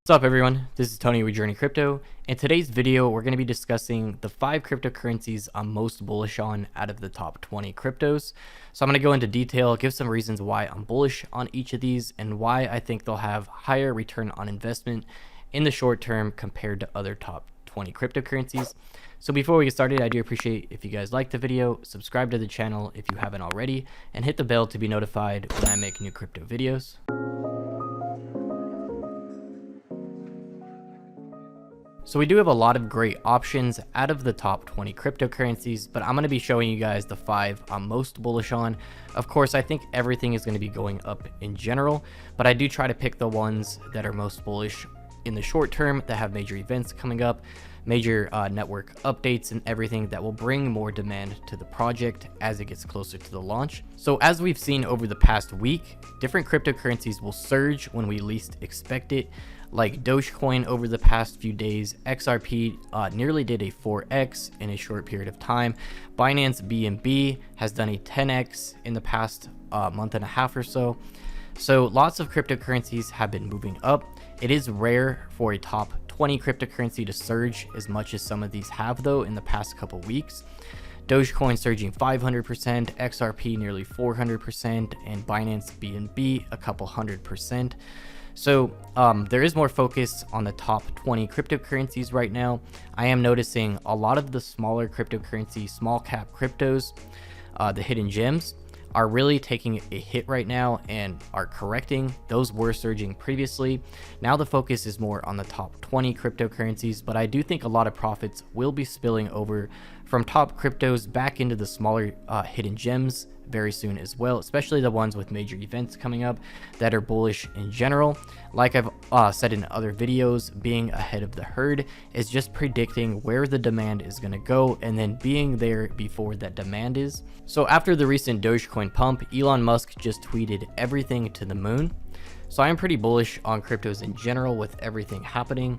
What's up everyone, this is Tony with JRNYcrypto. In today's video, we're going to be discussing the 5 cryptocurrencies I'm most bullish on out of the top 20 cryptos. So I'm going to go into detail, give some reasons why I'm bullish on each of these and why I think they'll have higher return on investment in the short term compared to other top 20 cryptocurrencies. So before we get started, I do appreciate if you guys like the video, subscribe to the channel if you haven't already, and hit the bell to be notified when I make new crypto videos. So we do have a lot of great options out of the top 20 cryptocurrencies, but I'm going to be showing you guys the 5 I'm most bullish on. Of course, I think everything is going to be going up in general, but I do try to pick the ones that are most bullish in the short term, that have major events coming up, major network updates and everything that will bring more demand to the project as it gets closer to the launch. So as we've seen over the past week, different cryptocurrencies will surge when we least expect it. Like Dogecoin over the past few days, XRP nearly did a 4x in a short period of time. Binance BNB has done a 10x in the past month and a half or so. So lots of cryptocurrencies have been moving up. It is rare for a top 20 cryptocurrency to surge as much as some of these have though in the past couple weeks. Dogecoin surging 500%, XRP nearly 400%, and Binance BNB a couple 100%. So there is more focus on the top 20 cryptocurrencies right now. I am noticing a lot of the smaller cryptocurrency, small cap cryptos, the hidden gems, are really taking a hit right now and are correcting. Those were surging previously. Now the focus is more on the top 20 cryptocurrencies, but I do think a lot of profits will be spilling over from top cryptos back into the smaller hidden gems very soon as well, especially the ones with major events coming up that are bullish in general. Like I've said in other videos, being ahead of the herd is just predicting where the demand is going to go and then being there before that demand is. So after the recent Dogecoin pump, Elon Musk just tweeted everything to the moon. So I am pretty bullish on cryptos in general with everything happening.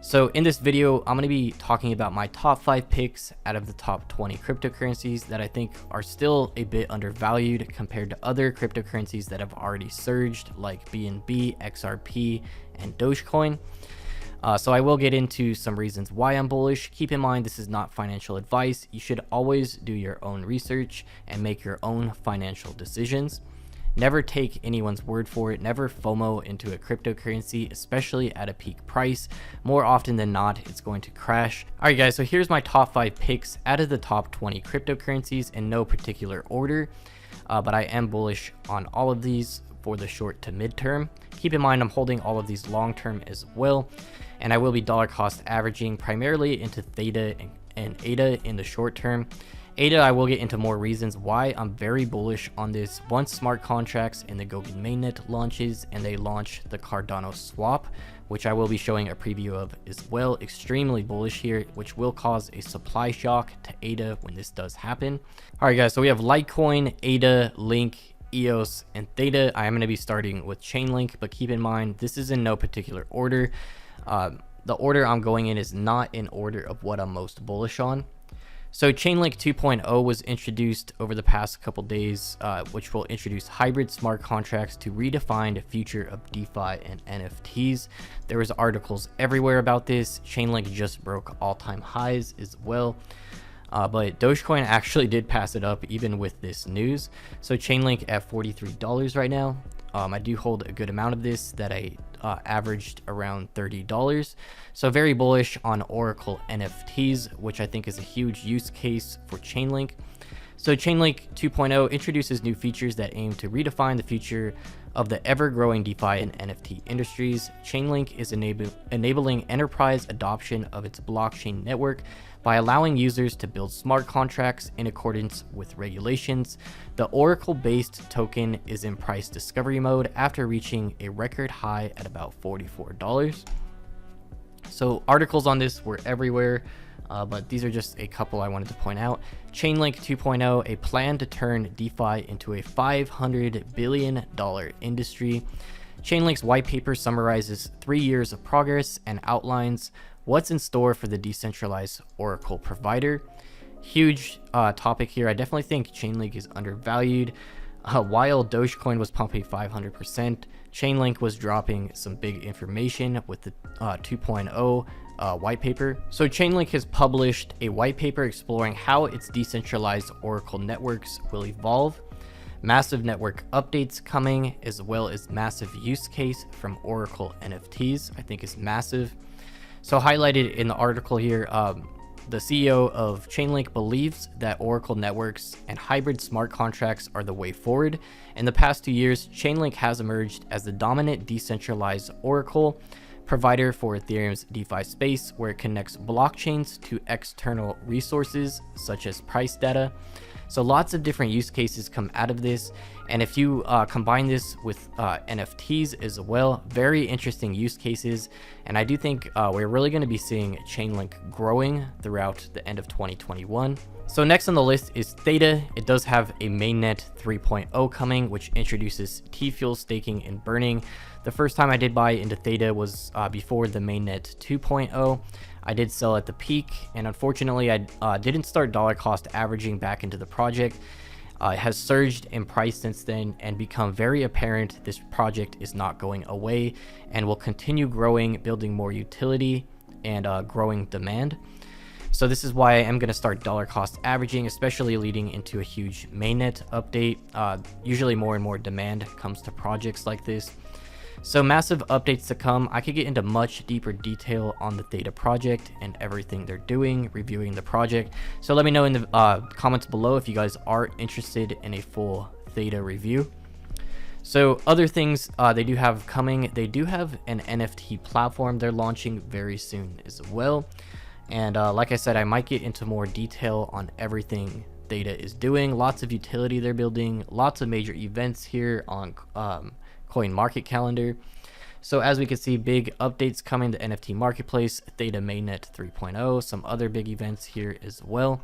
So in this video, I'm going to be talking about my top 5 picks out of the top 20 cryptocurrencies that I think are still a bit undervalued compared to other cryptocurrencies that have already surged like BNB, XRP, and Dogecoin. So I will get into some reasons why I'm bullish. Keep in mind, this is not financial advice. You should always do your own research and make your own financial decisions. Never take anyone's word for it. Never FOMO into a cryptocurrency, especially at a peak price. More often than not, it's going to crash. All right, guys, so here's my top 5 picks out of the top 20 cryptocurrencies in no particular order, but I am bullish on all of these for the short to mid-term. Keep in mind, I'm holding all of these long-term as well, and I will be dollar cost averaging primarily into THETA and ADA in the short term. ADA, I will get into more reasons why I'm very bullish on this once smart contracts in the DOGE and Mainnet launches and they launch the Cardano swap, which I will be showing a preview of as well. Extremely bullish here, which will cause a supply shock to ADA when this does happen. All right, guys, so we have Litecoin, ADA, Link, EOS, and THETA. I am going to be starting with Chainlink, but keep in mind, this is in no particular order. The order I'm going in is not in order of what I'm most bullish on. So Chainlink 2.0 was introduced over the past couple days, which will introduce hybrid smart contracts to redefine the future of DeFi and NFTs. There was articles everywhere about this. Chainlink just broke all-time highs as well. But Dogecoin actually did pass it up even with this news. So Chainlink at $43 right now. I do hold a good amount of this that I averaged around $30. So very bullish on Oracle NFTs, which I think is a huge use case for Chainlink. So Chainlink 2.0 introduces new features that aim to redefine the future of the ever-growing DeFi and NFT industries. Chainlink is enabling enterprise adoption of its blockchain network by allowing users to build smart contracts in accordance with regulations. The Oracle-based token is in price discovery mode after reaching a record high at about $44. So articles on this were everywhere, but these are just a couple I wanted to point out. Chainlink 2.0, a plan to turn DeFi into a $500 billion industry. Chainlink's white paper summarizes 3 years of progress and outlines what's in store for the decentralized Oracle provider. Huge topic here. I definitely think Chainlink is undervalued. While Dogecoin was pumping 500%, Chainlink was dropping some big information with the 2.0 white paper. So Chainlink has published a white paper exploring how its decentralized Oracle networks will evolve. Massive network updates coming, as well as massive use case from Oracle NFTs, I think is massive. So highlighted in the article here, the CEO of Chainlink believes that Oracle networks and hybrid smart contracts are the way forward. In the past 2 years, Chainlink has emerged as the dominant decentralized Oracle provider for Ethereum's DeFi space, where it connects blockchains to external resources such as price data. So lots of different use cases come out of this, and if you combine this with NFTs as well, very interesting use cases. And I do think we're really going to be seeing Chainlink growing throughout the end of 2021. So next on the list is THETA. It does have a Mainnet 3.0 coming, which introduces T-fuel staking and burning. The first time I did buy into THETA was before the Mainnet 2.0. I did sell at the peak, and unfortunately I didn't start dollar cost averaging back into the project. It has surged in price since then and become very apparent this project is not going away and will continue growing, building more utility and growing demand. So this is why I am going to start dollar cost averaging, especially leading into a huge mainnet update. Usually more and more demand comes to projects like this. So massive updates to come. I could get into much deeper detail on the THETA project and everything they're doing, reviewing the project. So let me know in the comments below if you guys are interested in a full THETA review. So other things they do have coming, they do have an NFT platform they're launching very soon as well. And like I said, I might get into more detail on everything THETA is doing. Lots of utility they're building, lots of major events here on Coin Market Calendar. So as we can see, big updates coming to NFT marketplace, THETA Mainnet 3.0, some other big events here as well,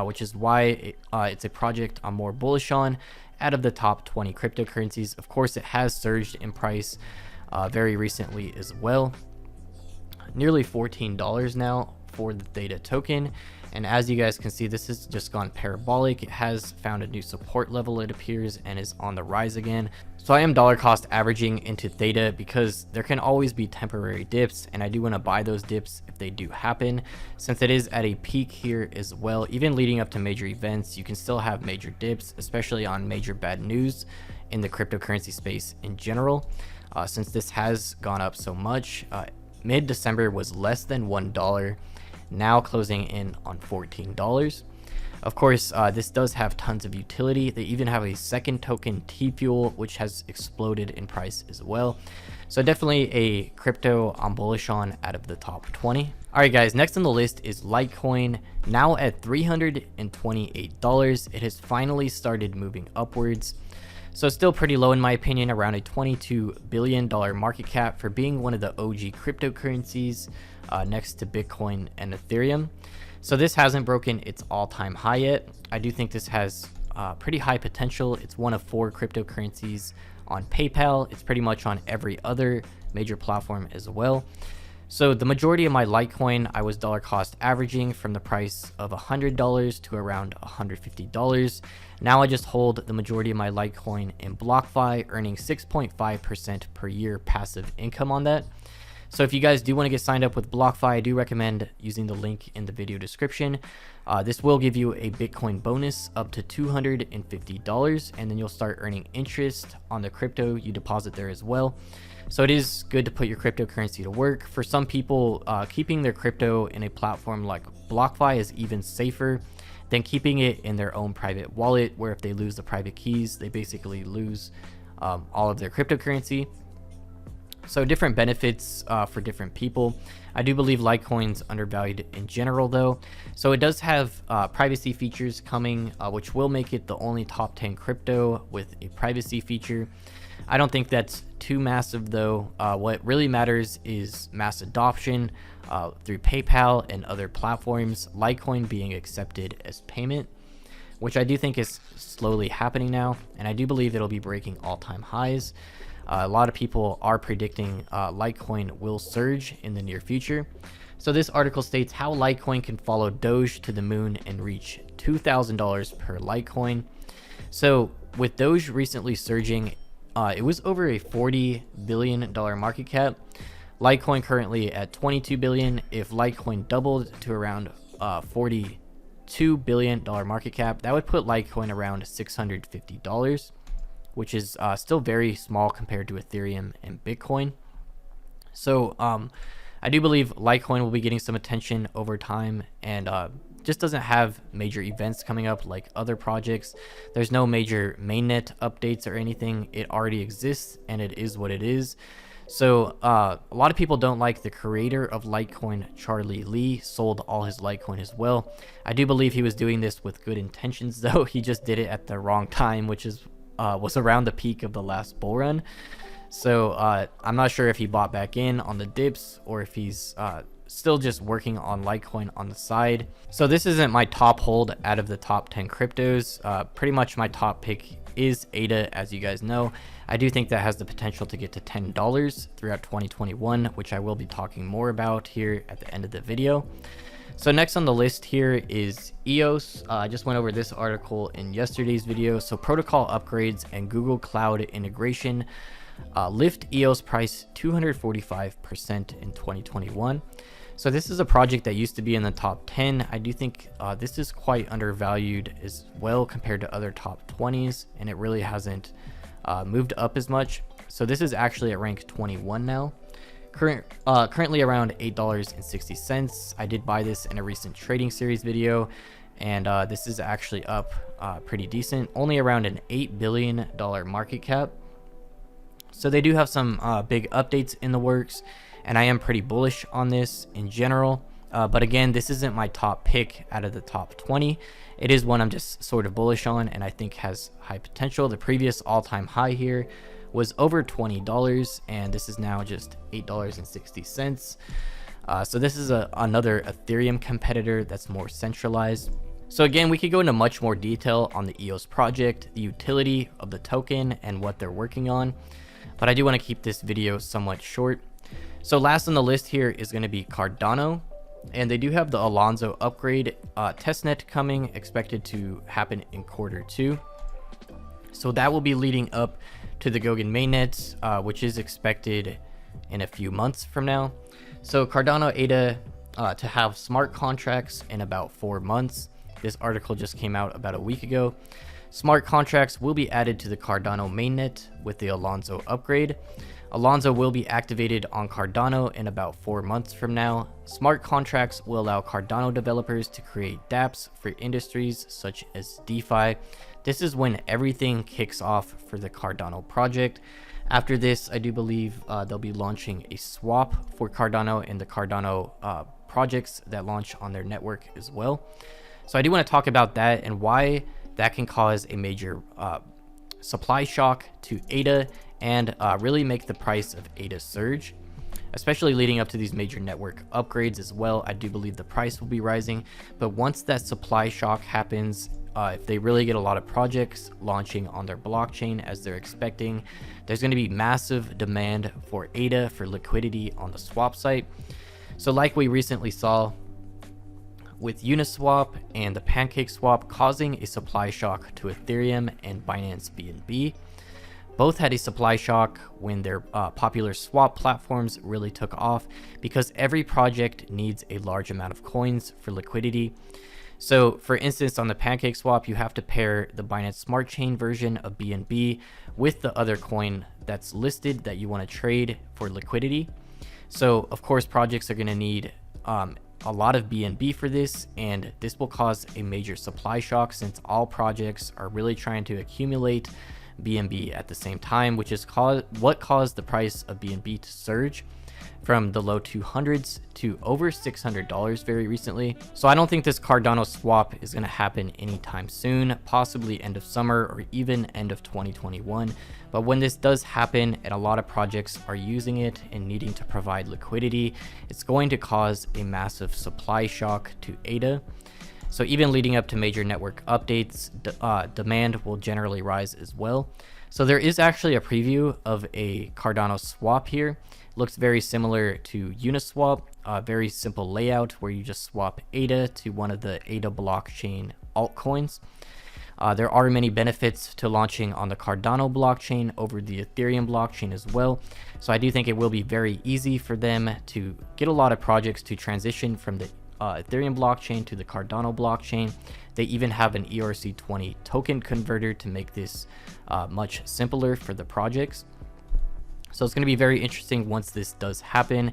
which is why it's a project I'm more bullish on out of the top 20 cryptocurrencies. Of course, it has surged in price very recently as well, nearly $14 now for the THETA token. And as you guys can see, this has just gone parabolic. It has found a new support level, it appears, and is on the rise again. So I am dollar cost averaging into THETA because there can always be temporary dips, and I do want to buy those dips if they do happen, since it is at a peak here as well. Even leading up to major events, you can still have major dips, especially on major bad news in the cryptocurrency space in general. Since this has gone up so much, mid-December was less than $1, now closing in on $14. Of course, this does have tons of utility. They even have a second token, T-Fuel, which has exploded in price as well. So definitely a crypto I'm bullish on out of the top 20. All right, guys, next on the list is Litecoin, now at $328. It has finally started moving upwards. So still pretty low in my opinion, around a $22 billion market cap for being one of the OG cryptocurrencies next to Bitcoin and Ethereum. So this hasn't broken its all-time high yet. I do think this has pretty high potential. It's one of 4 cryptocurrencies on PayPal. It's pretty much on every other major platform as well. So the majority of my Litecoin, I was dollar cost averaging from the price of $100 to around $150. Now I just hold the majority of my Litecoin in BlockFi, earning 6.5% per year passive income on that. So if you guys do want to get signed up with BlockFi, I do recommend using the link in the video description. This will give you a Bitcoin bonus up to $250, and then you'll start earning interest on the crypto you deposit there as well. So it is good to put your cryptocurrency to work. For some people, keeping their crypto in a platform like BlockFi is even safer than keeping it in their own private wallet, where if they lose the private keys, they basically lose all of their cryptocurrency. So different benefits for different people. I do believe Litecoin's undervalued in general though. So it does have privacy features coming, which will make it the only top 10 crypto with a privacy feature. I don't think that's too massive though. What really matters is mass adoption through PayPal and other platforms, Litecoin being accepted as payment, which I do think is slowly happening now. And I do believe it'll be breaking all-time highs. A lot of people are predicting Litecoin will surge in the near future. So this article states how Litecoin can follow Doge to the moon and reach $2,000 per Litecoin. So with Doge recently surging, it was over a $40 billion market cap. Litecoin currently at $22 billion. If Litecoin doubled to around $42 billion market cap, that would put Litecoin around $650, which is still very small compared to Ethereum and Bitcoin. So I do believe Litecoin will be getting some attention over time, and just doesn't have major events coming up like other projects. There's no major mainnet updates or anything. It already exists and it is what it is. So a lot of people don't like the creator of Litecoin, Charlie Lee, sold all his Litecoin as well. I do believe he was doing this with good intentions, though. He just did it at the wrong time, which is was around the peak of the last bull run. So I'm not sure if he bought back in on the dips or if he's still just working on Litecoin on the side. So this isn't my top hold out of the top 10 cryptos. Pretty much my top pick is ADA, as you guys know. I do think that has the potential to get to $10 throughout 2021, which I will be talking more about here at the end of the video. So next on the list here is EOS. I just went over this article in yesterday's video. So protocol upgrades and Google Cloud integration lift EOS price 245% in 2021. So this is a project that used to be in the top 10. I do think this is quite undervalued as well compared to other top 20s, and it really hasn't moved up as much. So this is actually at rank 21 now. Currently around $8.60. I did buy this in a recent trading series video, and this is actually up pretty decent, only around an $8 billion market cap. So they do have some big updates in the works, and I am pretty bullish on this in general. But again, this isn't my top pick out of the top 20. It is one I'm just sort of bullish on and I think has high potential. The previous all-time high here was over $20, and this is now just $8.60. So this is another Ethereum competitor that's more centralized. So again, we could go into much more detail on the EOS project, the utility of the token, and what they're working on, but I do want to keep this video somewhat short. So last on the list here is going to be Cardano, and they do have the Alonzo upgrade testnet coming, expected to happen in Q2. So that will be leading up to the DOGE and Mainnet, which is expected in a few months from now. So Cardano ADA to have smart contracts in about 4 months. This article just came out about a week ago. Smart contracts will be added to the Cardano mainnet with the Alonzo upgrade. Alonzo will be activated on Cardano in about 4 months from now. Smart contracts will allow Cardano developers to create dApps for industries such as DeFi. This is when everything kicks off for the Cardano project. After this, I do believe they'll be launching a swap for Cardano and the Cardano projects that launch on their network as well. So I do want to talk about that and why that can cause a major supply shock to ADA and really make the price of ADA surge, especially leading up to these major network upgrades as well. I do believe the price will be rising, but once that supply shock happens, if they really get a lot of projects launching on their blockchain as they're expecting, there's going to be massive demand for ADA for liquidity on the swap site. So like we recently saw with Uniswap and the Pancake Swap causing a supply shock to Ethereum and Binance BNB. Both had a supply shock when their popular swap platforms really took off because every project needs a large amount of coins for liquidity. So for instance, on the Pancake Swap, you have to pair the Binance Smart Chain version of BNB with the other coin that's listed that you want to trade for liquidity. So of course, projects are going to need a lot of BNB for this, and this will cause a major supply shock since all projects are really trying to accumulate BNB at the same time, which is what caused the price of BNB to surge from the low 200s to over $600 very recently. So I don't think this Cardano swap is going to happen anytime soon, possibly end of summer or even end of 2021. But when this does happen and a lot of projects are using it and needing to provide liquidity, it's going to cause a massive supply shock to ADA. So even leading up to major network updates, demand will generally rise as well. So there is actually a preview of a Cardano swap here. Looks very similar to Uniswap, very simple layout where you just swap ADA to one of the ADA blockchain altcoins. There are many benefits to launching on the Cardano blockchain over the Ethereum blockchain as well. So I do think it will be very easy for them to get a lot of projects to transition from the Ethereum blockchain to the Cardano blockchain. They even have an ERC20 token converter to make this much simpler for the projects. So it's going to be very interesting once this does happen,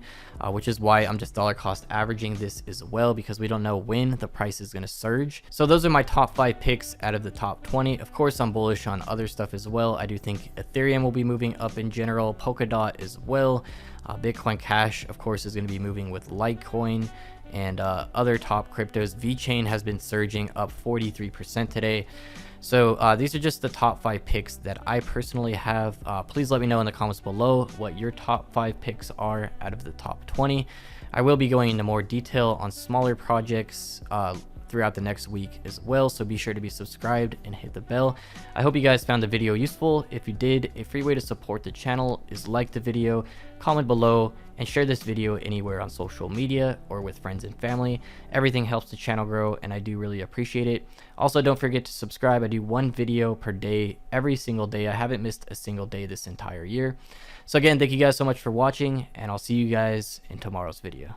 which is why I'm just dollar cost averaging this as well, because we don't know when the price is going to surge. So those are my top 5 picks out of the top 20. Of course, I'm bullish on other stuff as well. I do think Ethereum will be moving up in general, Polkadot as well. Bitcoin Cash, of course, is going to be moving with Litecoin and other top cryptos. VeChain has been surging up 43% today. So these are just the top 5 picks that I personally have. Please let me know in the comments below what your top 5 picks are out of the top 20. I will be going into more detail on smaller projects throughout the next week as well, so be sure to be subscribed and hit the bell. I hope you guys found the video useful. If you did, a free way to support the channel is like the video, comment below, and share this video anywhere on social media or with friends and family. Everything helps the channel grow, and I do really appreciate it. Also, don't forget to subscribe. I do 1 video per day every single day. I haven't missed a single day this entire year. So again, thank you guys so much for watching, and I'll see you guys in tomorrow's video.